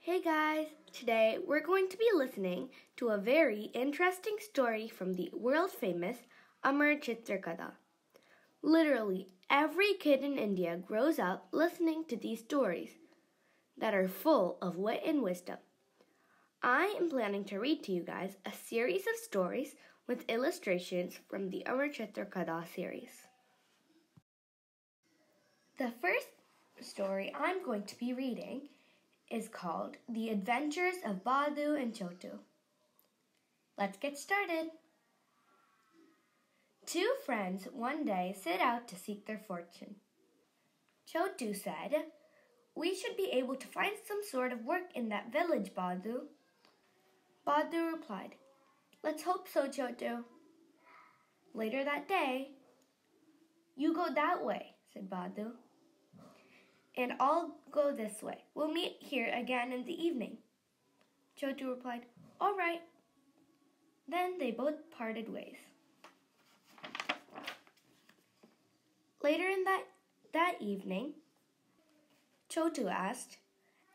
Hey guys! Today we're going to be listening to a very interesting story from the world-famous Amar Chitra Katha. Literally every kid in India grows up listening to these stories that are full of wit and wisdom. I am planning to read to you guys a series of stories with illustrations from the Amar Chitra Katha series. The first story I'm going to be reading is called The Adventures of Baddu and Chottu. Let's get started. Two friends one day set out to seek their fortune. Chottu said, "We should be able to find some sort of work in that village, Baddu." Baddu replied, "Let's hope so, Chottu." Later that day, "You go that way," said Baddu, "and I'll go this way. We'll meet here again in the evening." Chottu replied, "All right." Then they both parted ways. Later in that evening, Chottu asked,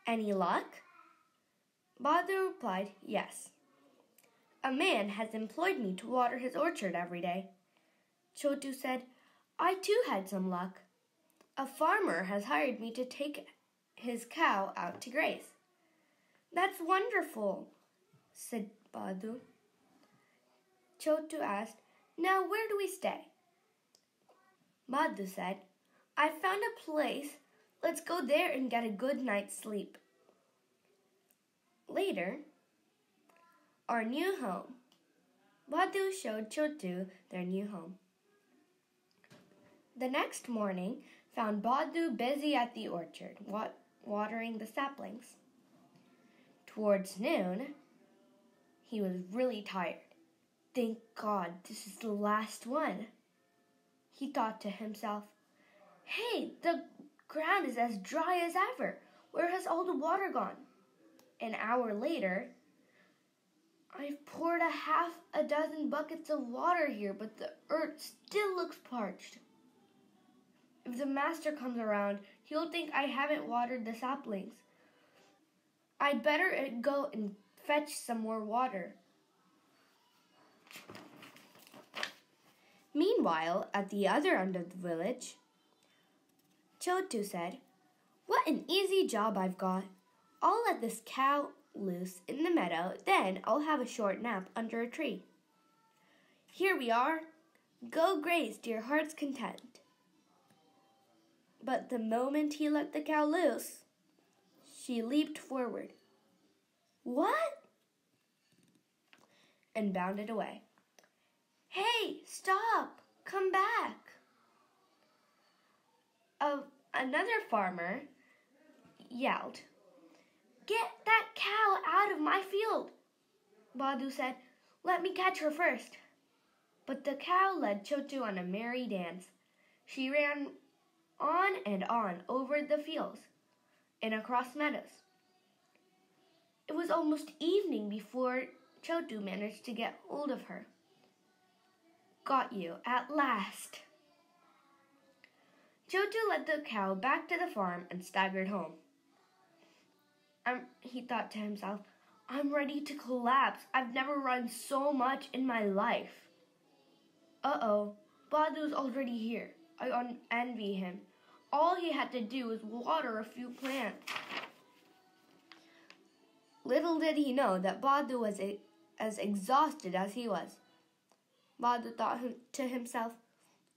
"Any luck?" Baddu replied, "Yes. A man has employed me to water his orchard every day." Chottu said, "I too had some luck. A farmer has hired me to take his cow out to graze." "That's wonderful," said Baddu. Chottu asked, "Now where do we stay?" Baddu said, "I found a place. Let's go there and get a good night's sleep." Later, our new home. Baddu showed Chottu their new home. The next morning found Baddu busy at the orchard, watering the saplings. Towards noon, he was really tired. "Thank God, this is the last one," he thought to himself. "Hey, the ground is as dry as ever. Where has all the water gone?" An hour later, "I've poured half a dozen buckets of water here, but the earth still looks parched. If the master comes around, he'll think I haven't watered the saplings. I'd better go and fetch some more water." Meanwhile, at the other end of the village, Chottu said, "What an easy job I've got. I'll let this cow loose in the meadow, then I'll have a short nap under a tree. Here we are. Go graze to your heart's content." But the moment he let the cow loose, she leaped forward. "What?" and bounded away. "Hey, stop! Come back!" Another farmer yelled, "Get that cow out of my field!" Baddu said, "Let me catch her first." But the cow led Chottu on a merry dance. She ran on and on over the fields and across meadows. It was almost evening before Chottu managed to get hold of her. "Got you at last." Chottu led the cow back to the farm and staggered home. He thought to himself, "I'm ready to collapse. I've never run so much in my life." Uh-oh, Baddu's already here. I envy him. All he had to do was water a few plants. Little did he know that Baddu was as exhausted as he was. Baddu thought to himself,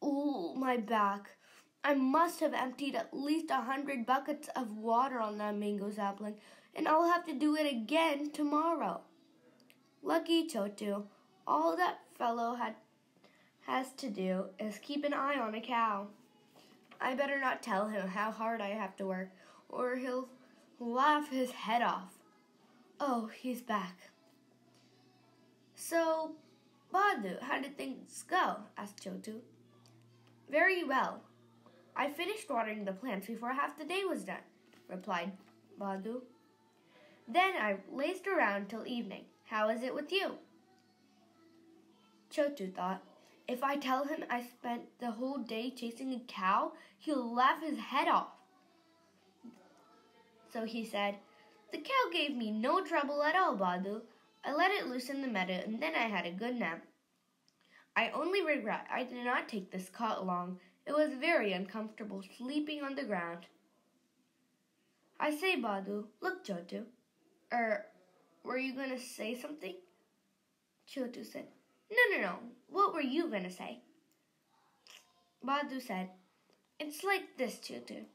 "Ooh, my back. I must have emptied at least 100 buckets of water on that mango sapling, and I'll have to do it again tomorrow." Lucky Chottu. All that fellow has to do is keep an eye on a cow. I better not tell him how hard I have to work, or he'll laugh his head off. Oh, he's back. "So, Baddu, how did things go?" asked Chottu. "Very well. I finished watering the plants before half the day was done," replied Baddu. "Then I lazed around till evening. How is it with you?" Chottu thought, "If I tell him I spent the whole day chasing a cow, he'll laugh his head off." So he said, The cow gave me no trouble at all, Baddu. I let it loose in the meadow and then I had a good nap. I only regret I did not take this cot along. It was very uncomfortable sleeping on the ground. I say, Baddu, look, Chottu. Were you going to say something? Chottu said, No. What were you going to say? Baddu said, It's like this, Chottu.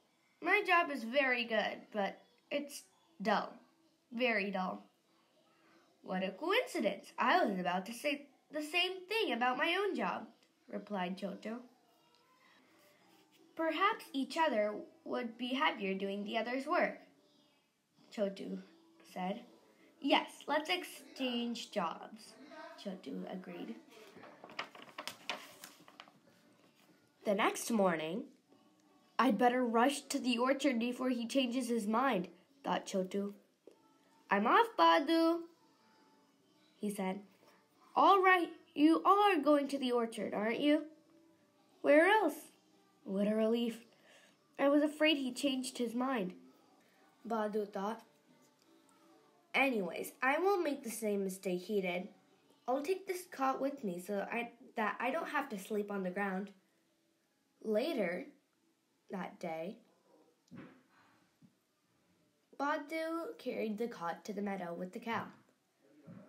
My job is very good, but it's dull. Very dull. What a coincidence. I was about to say the same thing about my own job, replied Chottu. Perhaps each other would be happier doing the other's work, Chottu said. Yes, let's exchange jobs, Chottu agreed. The next morning, I'd better rush to the orchard before he changes his mind, thought Chottu. I'm off, Baddu, he said. All right, you are going to the orchard, aren't you? Where else? What a relief. I was afraid he changed his mind, Baddu thought. Anyways, I won't make the same mistake he did. I'll take this cot with me so that I don't have to sleep on the ground. Later that day, Baddu carried the cot to the meadow with the cow.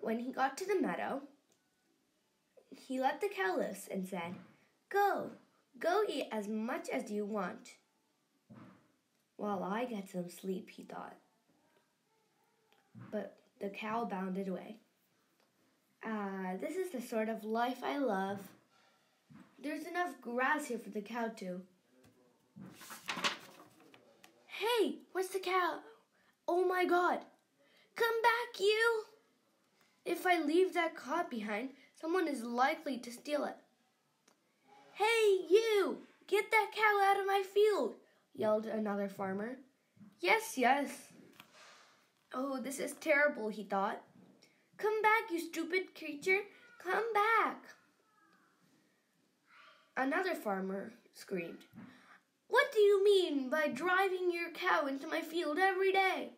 When he got to the meadow, he let the cow loose and said, Go eat as much as you want. While I get some sleep, he thought. But the cow bounded away. This is the sort of life I love. There's enough grass here for the cow too. Hey, where's the cow? Oh my God. Come back, you! If I leave that cot behind, someone is likely to steal it. Hey, you! Get that cow out of my field, yelled another farmer. Yes. Oh, this is terrible, he thought. Come back, you stupid creature. Come back. Another farmer screamed. What do you mean by driving your cow into my field every day?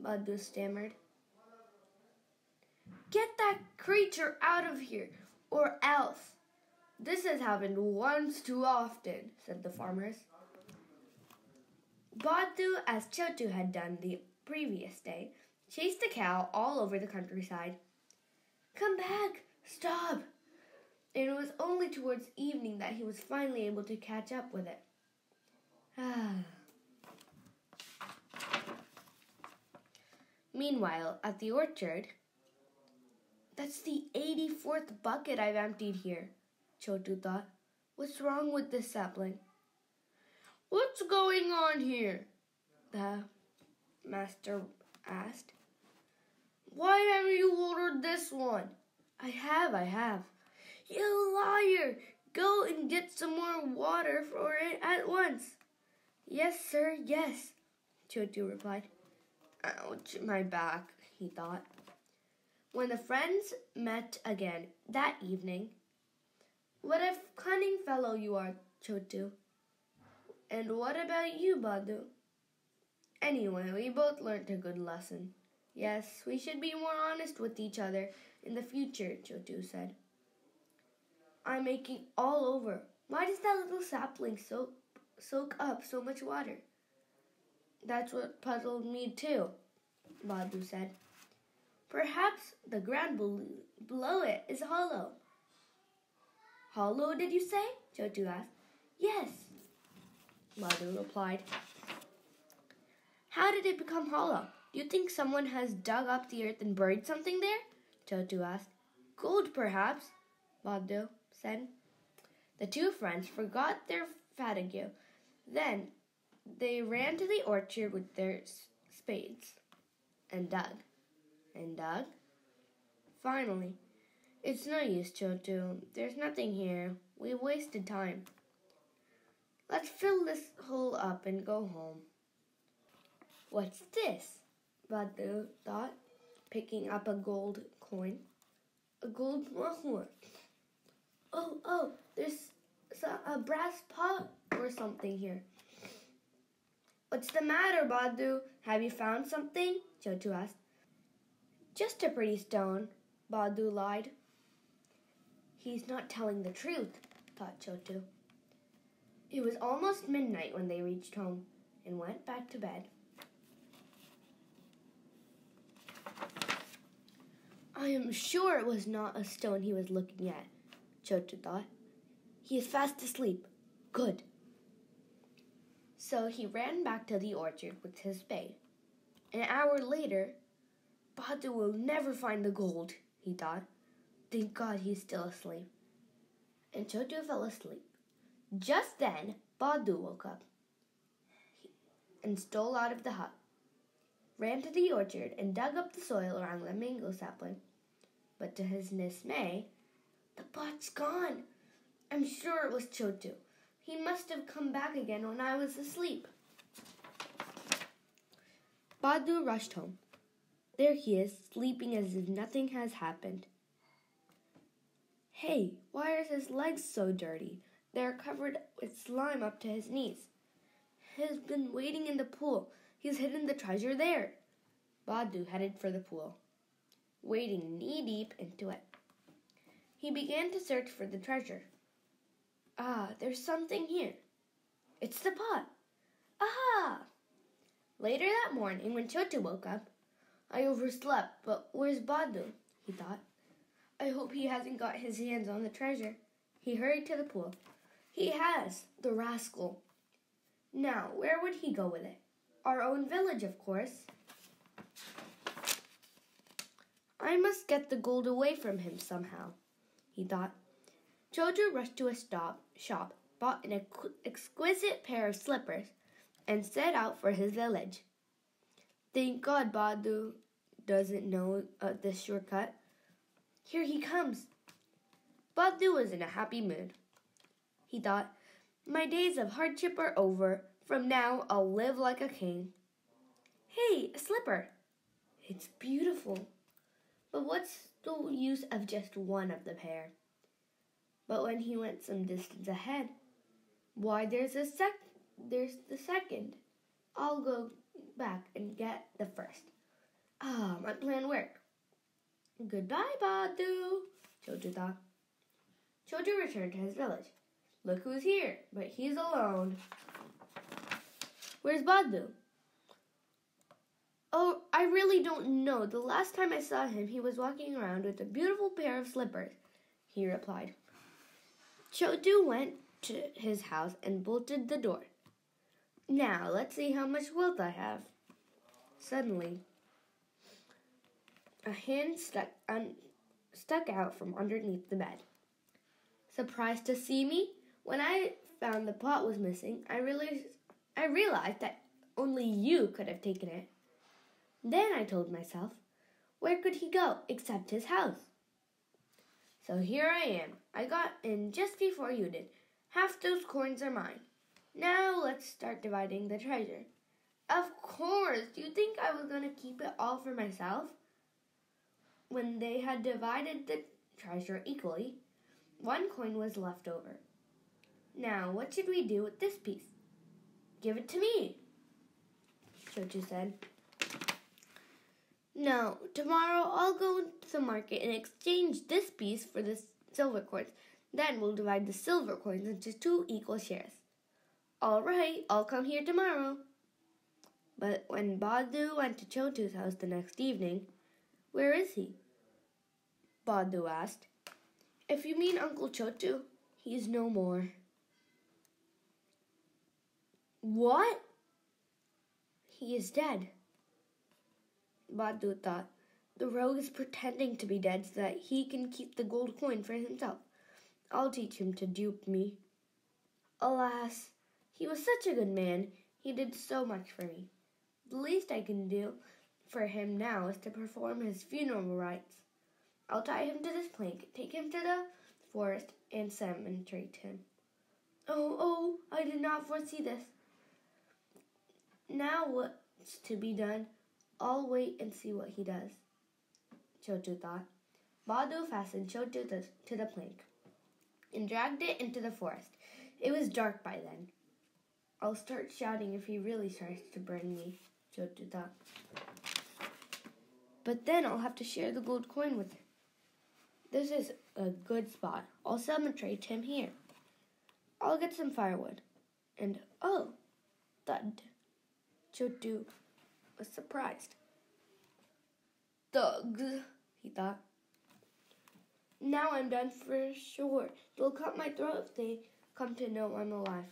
Baddu stammered. Get that creature out of here, or else. This has happened once too often, said the farmers. Baddu, as Chottu had done the previous day, chased the cow all over the countryside. Come back! Stop! And it was only towards evening that he was finally able to catch up with it. Meanwhile, at the orchard, that's the 84th bucket I've emptied here, Chottu thought. What's wrong with this sapling? What's going on here? The master asked. Why haven't you watered this one? I have. You liar! Go and get some more water for it at once. Yes, sir, yes, Chottu replied. Ouch, my back, he thought. When the friends met again that evening, what a cunning fellow you are, Chottu. And what about you, Baddu? Anyway, we both learnt a good lesson. Yes, we should be more honest with each other in the future, Chottu said. I'm aching all over. Why does that little sapling soak up so much water? That's what puzzled me too, Baddu said. Perhaps the ground below it is hollow. Hollow, did you say? Chottu asked. Yes, Baddu replied. How did it become hollow? Do you think someone has dug up the earth and buried something there? Chottu asked. Gold, perhaps, Baddu said. The two friends forgot their fatigue. Then they ran to the orchard with their spades and dug. And dug. Finally, it's no use, Chottu. There's nothing here. We wasted time. Let's fill this hole up and go home. What's this? Baddu thought, picking up a gold coin. A gold mahur. Oh, there's a brass pot or something here. What's the matter, Baddu? Have you found something? Chottu asked. Just a pretty stone, Baddu lied. He's not telling the truth, thought Chottu. It was almost midnight when they reached home and went back to bed. I am sure it was not a stone he was looking at, Chottu thought. He is fast asleep. Good. So he ran back to the orchard with his spade. An hour later, Baddu will never find the gold, he thought. Thank God he's still asleep. And Chottu fell asleep. Just then, Baddu woke up and stole out of the hut, ran to the orchard and dug up the soil around the mango sapling. But to his dismay, the pot's gone. I'm sure it was Chottu. He must have come back again when I was asleep. Baddu rushed home. There he is, sleeping as if nothing has happened. Hey, why are his legs so dirty? They are covered with slime up to his knees. He's been waiting in the pool. He's hidden the treasure there. Baddu headed for the pool, wading knee-deep into it. He began to search for the treasure. Ah, there's something here. It's the pot. Aha! Later that morning, when Chottu woke up, I overslept, but where's Baddu? He thought. I hope he hasn't got his hands on the treasure. He hurried to the pool. He has, the rascal. Now, where would he go with it? Our own village, of course. I must get the gold away from him somehow, he thought. Chottu rushed to a shop, bought an exquisite pair of slippers, and set out for his village. Thank God Baddu doesn't know this shortcut. Here he comes. Baddu was in a happy mood. He thought, my days of hardship are over. From now, I'll live like a king. Hey, a slipper. It's beautiful. But what's the use of just one of the pair? But when he went some distance ahead, why, there's the second. I'll go back and get the first. Ah, my plan worked. Goodbye, Baddu, Chottu thought. Chottu returned to his village. Look who's here, but he's alone. Where's Baddu? Oh, I really don't know. The last time I saw him, he was walking around with a beautiful pair of slippers, he replied. Chottu went to his house and bolted the door. Now, let's see how much wealth I have. Suddenly, a hand stuck out from underneath the bed. Surprised to see me? When I found the pot was missing, I realized that only you could have taken it. Then I told myself, where could he go except his house? So here I am. I got in just before you did. Half those coins are mine. Now let's start dividing the treasure. Of course! Do you think I was going to keep it all for myself? When they had divided the treasure equally, one coin was left over. Now, what should we do with this piece? Give it to me, Chottu said. No, tomorrow I'll go to the market and exchange this piece for the silver coins. Then we'll divide the silver coins into 2 equal shares. All right, I'll come here tomorrow. But when Baddu went to Chottu's house the next evening, where is he? Baddu asked. If you mean Uncle Chottu, he is no more. What? He is dead. Baddu thought, the rogue is pretending to be dead so that he can keep the gold coin for himself. I'll teach him to dupe me. Alas, he was such a good man. He did so much for me. The least I can do for him now is to perform his funeral rites. I'll tie him to this plank, take him to the forest, and cemetery him. Oh, I did not foresee this. Now what's to be done? I'll wait and see what he does, Chottu thought. Baddu fastened Chottu to the plank and dragged it into the forest. It was dark by then. I'll start shouting if he really tries to bring me, Chottu thought. But then I'll have to share the gold coin with him. This is a good spot. I'll cemetery him here. I'll get some firewood. And, oh, thud. Chottu was surprised. Thugs, he thought. Now I'm done for sure. They'll cut my throat if they come to know I'm alive.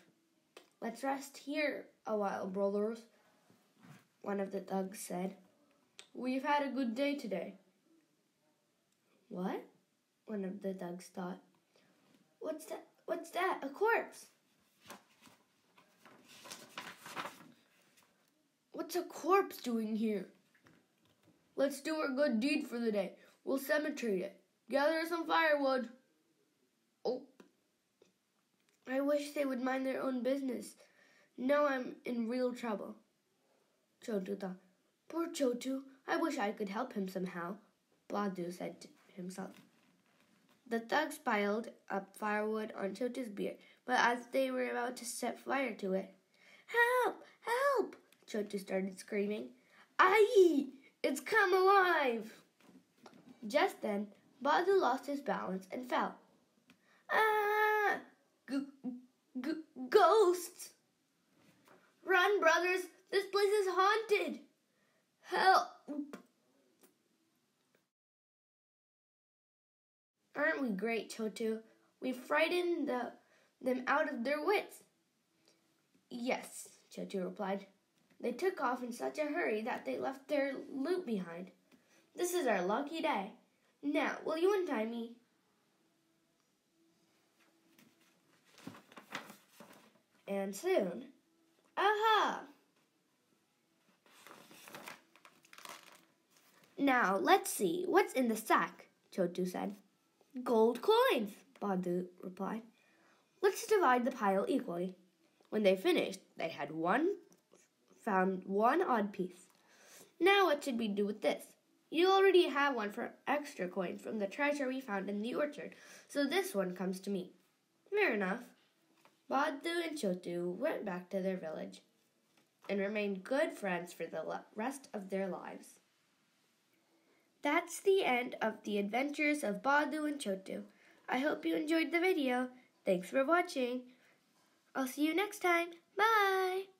Let's rest here a while, brothers, one of the thugs said. We've had a good day today. What? One of the thugs thought. What's that? What's that? A corpse? What's a corpse doing here? Let's do our good deed for the day. We'll cemetery it. Gather some firewood. Oh. I wish they would mind their own business. Now I'm in real trouble. Chottu thought. Poor Chottu. I wish I could help him somehow, Baddu said to himself. The thugs piled up firewood on Chottu's beard, but as they were about to set fire to it, Help! Help! Chottu started screaming. Aye! It's come alive! Just then, Baddu lost his balance and fell. Ah! Ghosts! Run, brothers! This place is haunted! Help! Aren't we great, Chottu? We frightened them out of their wits. Yes, Chottu replied. They took off in such a hurry that they left their loot behind. This is our lucky day. Now, will you untie me? And soon, aha! Now, let's see. What's in the sack? Chottu said. Gold coins, Baddu replied. Let's divide the pile equally. When they finished, they had found one odd piece. Now what should we do with this? You already have one for extra coins from the treasure we found in the orchard, so this one comes to me. Fair enough. Baddu and Chottu went back to their village and remained good friends for the rest of their lives. That's the end of the adventures of Baddu and Chottu. I hope you enjoyed the video. Thanks for watching. I'll see you next time. Bye!